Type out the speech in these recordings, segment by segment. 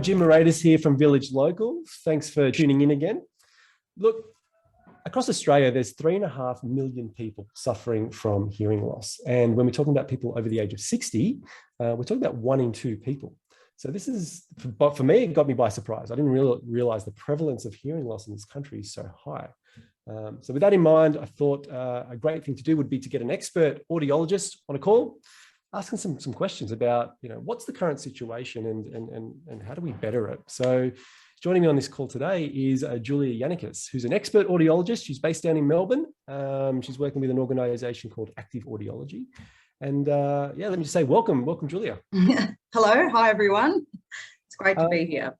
Jim Moratis here from VillageLocal. Thanks for tuning in again. Look, across Australia, there's 3.5 million people suffering from hearing loss. And when we're talking about people over the age of 60, we're talking about 1 in 2 people. So this is, but for me, it got me by surprise. I didn't realize the prevalence of hearing loss in this country is so high. So with that in mind, I thought a great thing to do would be to get an expert audiologist on a call, asking some questions about, what's the current situation and how do we better it? So joining me on this call today is Julia Yannikis, who's an expert audiologist. She's based down in Melbourne. She's working with an organisation called Active Audiology. And let me just say welcome, Julia. Hello, hi everyone. It's great to be here.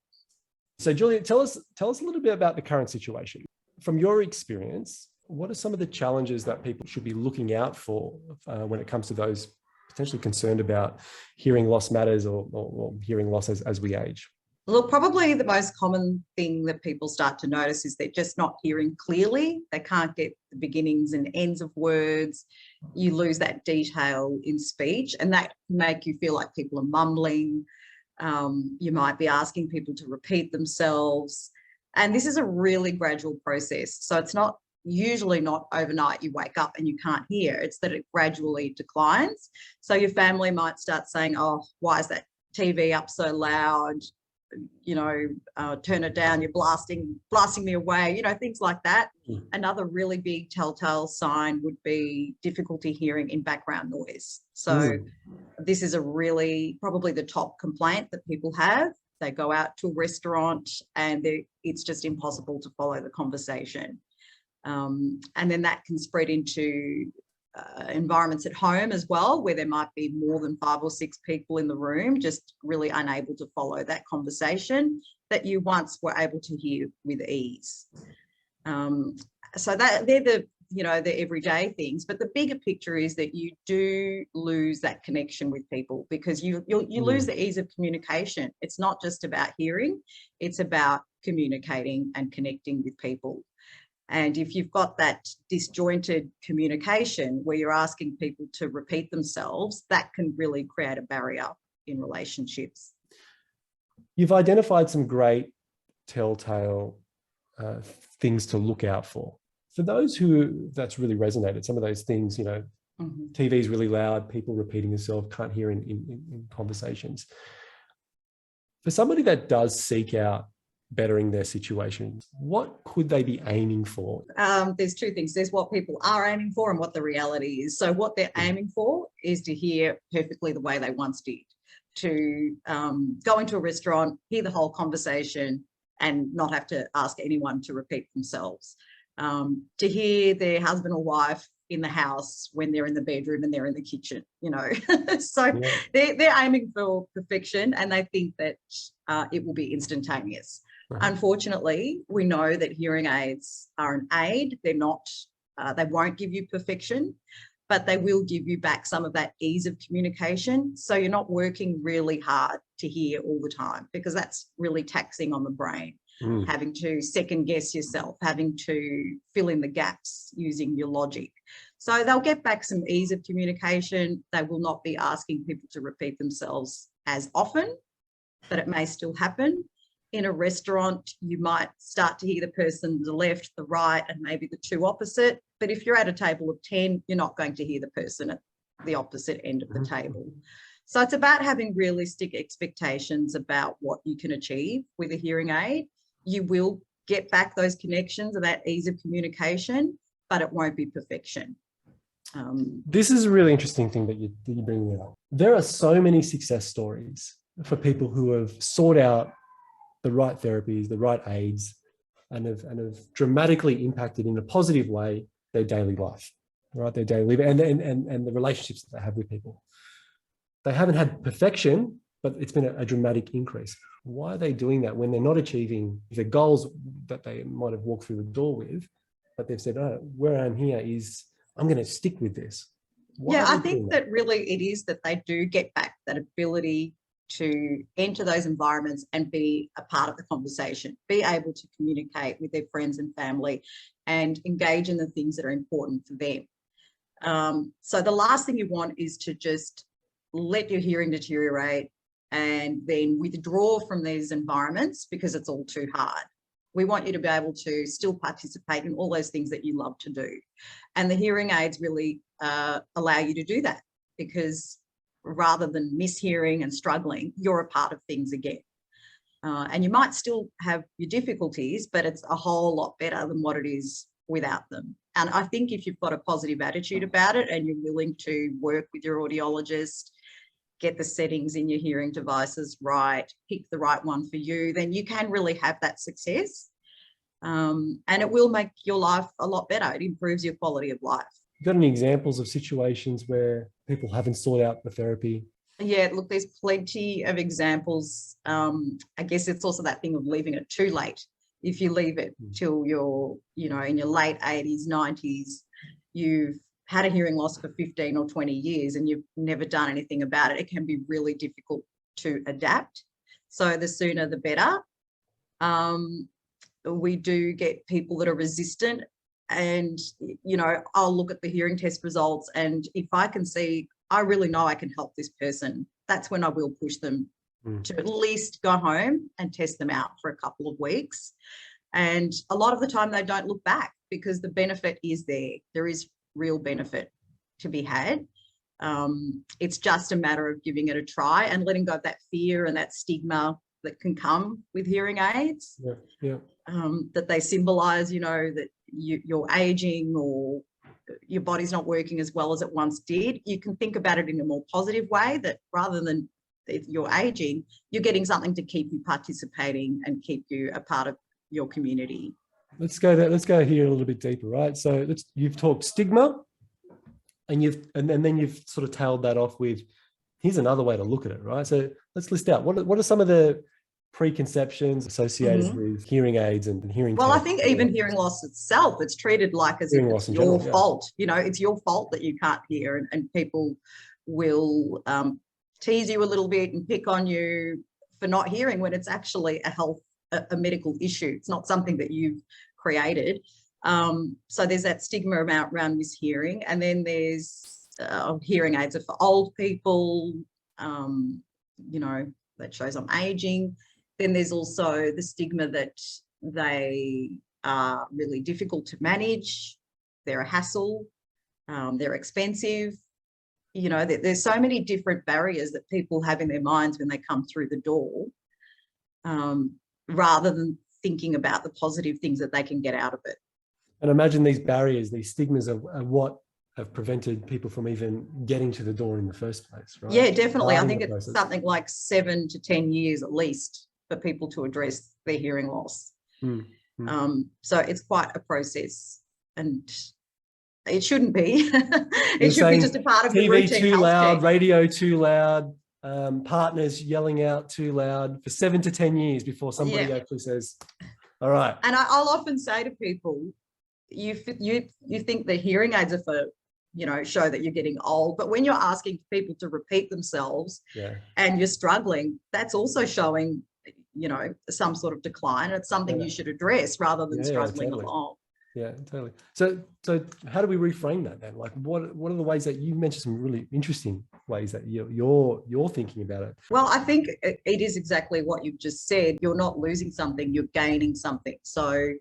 So Julia, tell us a little bit about the current situation. From your experience, what are some of the challenges that people should be looking out for when it comes to those potentially concerned about hearing loss matters or hearing loss as we age? Look, probably the most common thing that people start to notice is they're just not hearing clearly. They can't get the beginnings and ends of words. You lose that detail in speech, and that can make you feel like people are mumbling. You might be asking people to repeat themselves. And this is a really gradual process. So it's usually not overnight you wake up and you can't hear. It's that it gradually declines. So your family might start saying, oh, why is that TV up so loud? Turn it down, you're blasting me away, things like that. Another really big telltale sign would be difficulty hearing in background noise. So this is probably the top complaint that people have. They go out to a restaurant and it's just impossible to follow the conversation. And then that can spread into environments at home as well, where there might be more than 5 or 6 people in the room, just really unable to follow that conversation that you once were able to hear with ease. So that they're the everyday things, but the bigger picture is that you do lose that connection with people because you lose the ease of communication. It's not just about hearing, it's about communicating and connecting with people. And if you've got that disjointed communication where you're asking people to repeat themselves, that can really create a barrier in relationships. You've identified some great telltale things to look out for. For those who that's really resonated, some of those things, TV is really loud, people repeating themselves, can't hear in conversations. For somebody that does seek out bettering their situation, what could they be aiming for? There's 2 things. There's what people are aiming for and what the reality is. So what they're aiming for is to hear perfectly the way they once did, to go into a restaurant, hear the whole conversation and not have to ask anyone to repeat themselves, to hear their husband or wife in the house when they're in the bedroom and they're in the kitchen, So they're aiming for perfection and they think that it will be instantaneous. Unfortunately, we know that hearing aids are an aid. They're not, they won't give you perfection, but they will give you back some of that ease of communication. So you're not working really hard to hear all the time because that's really taxing on the brain, having to second guess yourself, having to fill in the gaps using your logic. So they'll get back some ease of communication. They will not be asking people to repeat themselves as often, but it may still happen. In a restaurant, you might start to hear the person to the left, the right, and maybe the 2 opposite. But if you're at a table of 10, you're not going to hear the person at the opposite end of the table. So it's about having realistic expectations about what you can achieve with a hearing aid. You will get back those connections and that ease of communication, but it won't be perfection. This is a really interesting thing that you bring up. There are so many success stories for people who have sought out the right therapies, the right aids, and have dramatically impacted in a positive way their daily life, right? Their daily life and the relationships that they have with people. They haven't had perfection, but it's been a dramatic increase. Why are they doing that when they're not achieving the goals that they might have walked through the door with, but they've said, oh, where I'm here is I'm going to stick with this. I think that really it is that they do get back that ability to enter those environments and be a part of the conversation, be able to communicate with their friends and family and engage in the things that are important for them. So the last thing you want is to just let your hearing deteriorate and then withdraw from these environments because it's all too hard. We want you to be able to still participate in all those things that you love to do. And the hearing aids really allow you to do that, because rather than mishearing and struggling, you're a part of things again. And you might still have your difficulties, but it's a whole lot better than what it is without them. And I think if you've got a positive attitude about it and you're willing to work with your audiologist, get the settings in your hearing devices right, pick the right one for you, then you can really have that success. And it will make your life a lot better. It improves your quality of life. You got any examples of situations where people haven't sought out the therapy? Yeah, look, there's plenty of examples. I guess it's also that thing of leaving it too late. If you leave it till you're, in your late 80s, 90s, you've had a hearing loss for 15 or 20 years and you've never done anything about it, it can be really difficult to adapt. So the sooner the better. We do get people that are resistant, and, I'll look at the hearing test results, and if I can see, I really know I can help this person, that's when I will push them to at least go home and test them out for a couple of weeks. And a lot of the time they don't look back because the benefit is there. There is real benefit to be had. It's just a matter of giving it a try and letting go of that fear and that stigma that can come with hearing aids. That they symbolize, that you're aging or your body's not working as well as it once did. You can think about it in a more positive way, that rather than you're aging, you're getting something to keep you participating and keep you a part of your community. Let's go here a little bit deeper, right? So you've talked stigma, and then you've sort of tailed that off with, here's another way to look at it, right? So let's list out what are some of the preconceptions associated with hearing aids and hearing tests. I think even hearing loss itself, it's treated like as if it's your fault. It's your fault that you can't hear, and people will tease you a little bit and pick on you for not hearing, when it's actually a medical issue. It's not something that you've created. So there's that stigma around mishearing, and then there's hearing aids are for old people, that shows I'm aging. Then there's also the stigma that they are really difficult to manage, they're a hassle, they're expensive. There's so many different barriers that people have in their minds when they come through the door, rather than thinking about the positive things that they can get out of it. And imagine these barriers, these stigmas are what have prevented people from even getting to the door in the first place, right? Yeah, definitely. I think it's something like 7 to 10 years at least for people to address their hearing loss. So it's quite a process, and it shouldn't be. It should be just a part of the routine. TV too loud, radio too loud, partners yelling out too loud for 7 to 10 years before somebody actually says, all right. And I'll often say to people, you think the hearing aids are for, show that you're getting old, but when you're asking people to repeat themselves and you're struggling, that's also showing, some sort of decline. It's something you should address rather than struggling along. Yeah, totally. So how do we reframe that then? Like, what are the ways that you mentioned some really interesting ways that you're thinking about it? Well, I think it is exactly what you've just said. You're not losing something, you're gaining something. So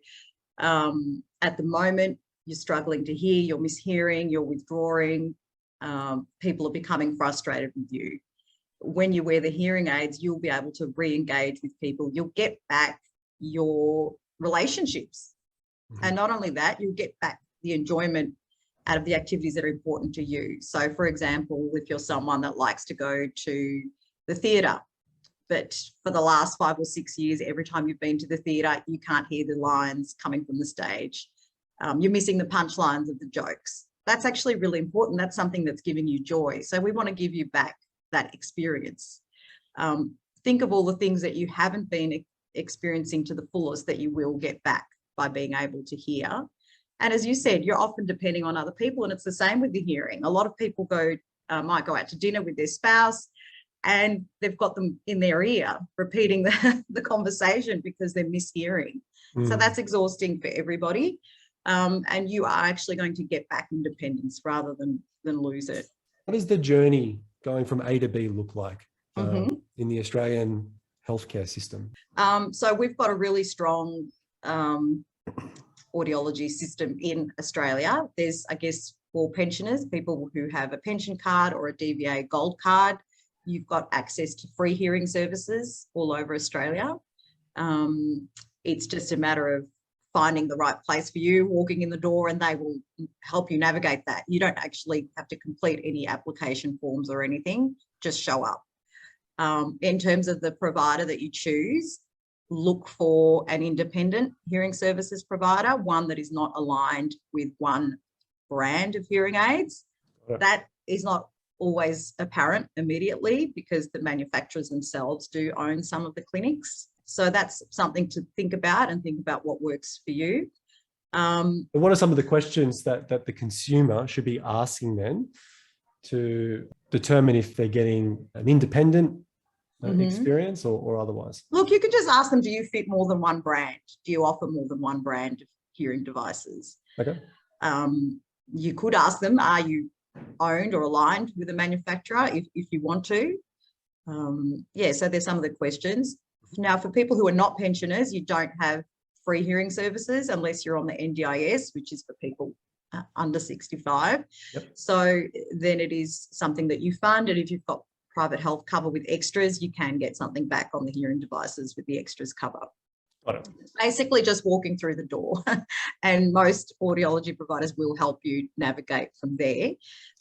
at the moment, you're struggling to hear, you're mishearing, you're withdrawing, people are becoming frustrated with you. When you wear the hearing aids, you'll be able to re-engage with people. You'll get back your relationships. And not only that, you'll get back the enjoyment out of the activities that are important to you. So, for example, if you're someone that likes to go to the theatre, but for the last 5 or 6 years, every time you've been to the theatre, you can't hear the lines coming from the stage. You're missing the punchlines of the jokes. That's actually really important. That's something that's giving you joy. So we want to give you back that experience. Think of all the things that you haven't been experiencing to the fullest that you will get back by being able to hear. And as you said, you're often depending on other people, and it's the same with the hearing. A lot of people might go out to dinner with their spouse and they've got them in their ear repeating the conversation because they're mishearing. So that's exhausting for everybody. And you are actually going to get back independence rather than lose it. What does the journey going from A to B look like? in the Australian healthcare system? So we've got a really strong audiology system in Australia. There's, I guess, for pensioners, people who have a pension card or a DVA gold card, you've got access to free hearing services all over Australia. It's just a matter of finding the right place for you, walking in the door, and they will help you navigate that. You don't actually have to complete any application forms or anything, just show up. In terms of the provider that you choose, look for an independent hearing services provider, one that is not aligned with one brand of hearing aids. Right. That is not always apparent immediately because the manufacturers themselves do own some of the clinics. So that's something to think about, and think about what works for you. And what are some of the questions that the consumer should be asking then to determine if they're getting an independent experience or otherwise? Look, you can just ask them, do you fit more than one brand? Do you offer more than one brand of hearing devices? Okay. You could ask them, are you owned or aligned with a manufacturer if you want to? Yeah, so there's some of the questions. Now, for people who are not pensioners, you don't have free hearing services unless you're on the NDIS, which is for people under 65. Yep. So then it is something that you fund, and if you've got private health cover with extras, you can get something back on the hearing devices with the extras cover. Got it. It's basically just walking through the door, and most audiology providers will help you navigate from there.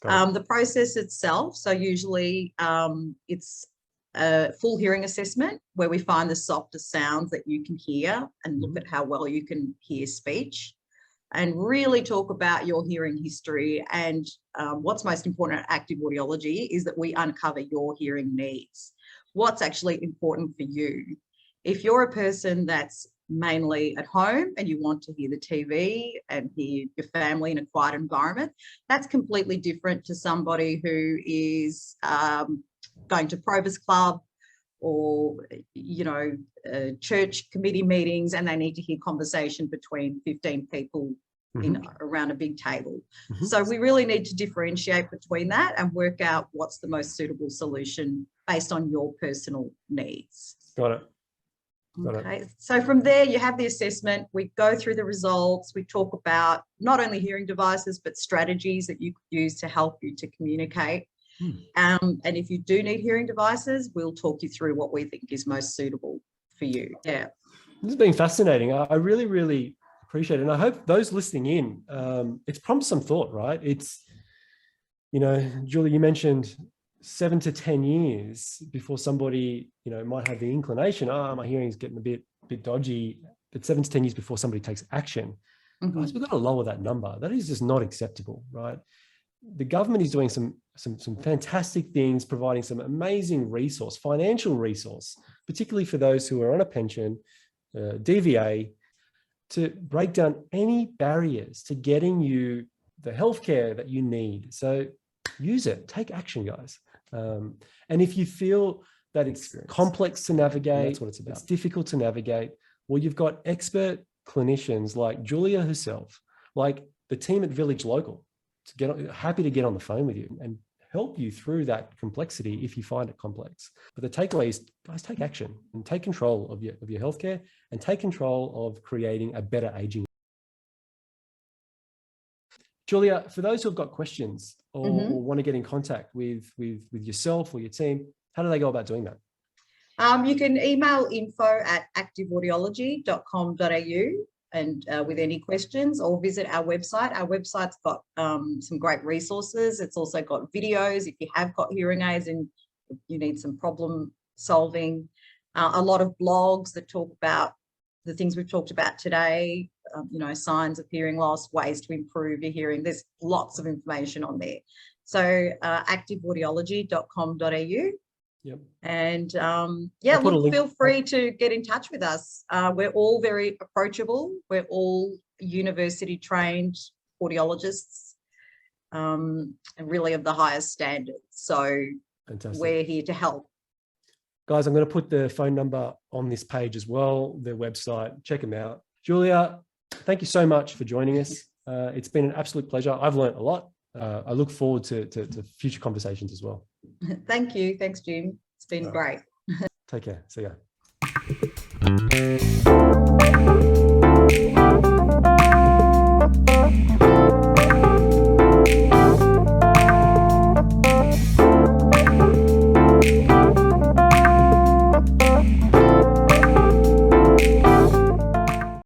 The process itself, so usually it's a full hearing assessment where we find the softest sounds that you can hear and look at how well you can hear speech, and really talk about your hearing history. And what's most important at Active Audiology is that we uncover your hearing needs. What's actually important for you? If you're a person that's mainly at home and you want to hear the TV and hear your family in a quiet environment, that's completely different to somebody who is going to Probus Club or, you know, church committee meetings, and they need to hear conversation between 15 people around a big table. So we really need to differentiate between that and work out what's the most suitable solution based on your personal needs. Got it. Okay, so from there you have the assessment, we go through the results, we talk about not only hearing devices but strategies that you could use to help you to communicate. And if you do need hearing devices, we'll talk you through what we think is most suitable for you. Yeah. This has been fascinating. I really, really appreciate it. And I hope those listening in, it's prompted some thought, right? It's, you know, Julie, you mentioned 7 to 10 years before somebody, you know, might have the inclination, my hearing is getting a bit dodgy, but 7 to 10 years before somebody takes action. Guys, we've got to lower that number. That is just not acceptable, right? The government is doing some fantastic things, providing some amazing resource, financial resource, particularly for those who are on a pension, DVA, to break down any barriers to getting you the healthcare that you need. So use it, take action, guys. And if you feel that it's complex to navigate, that's what it's about. It's difficult to navigate. Well, you've got expert clinicians like Julia herself, like the team at VillageLocal, happy to get on the phone with you and help you through that complexity if you find it complex. But the takeaway is, guys, take action and take control of your healthcare and take control of creating a better aging. Julia, for those who have got questions or want to get in contact with yourself or your team, how do they go about doing that? You can email info@activeaudiology.com.au and with any questions, or visit our website. Our website's got some great resources. It's also got videos if you have got hearing aids and you need some problem solving. A lot of blogs that talk about the things we've talked about today, you know, signs of hearing loss, ways to improve your hearing. There's lots of information on there. So activeaudiology.com.au. Yep. And yeah, look, feel free to get in touch with us. We're all very approachable. We're all university trained audiologists and really of the highest standards. So fantastic. We're here to help. Guys, I'm going to put the phone number on this page as well, their website. Check them out. Julia, thank you so much for joining us. It's been an absolute pleasure. I've learned a lot. I look forward to future conversations as well. Thank you. Thanks, Jim. It's been been great. Take care. See ya.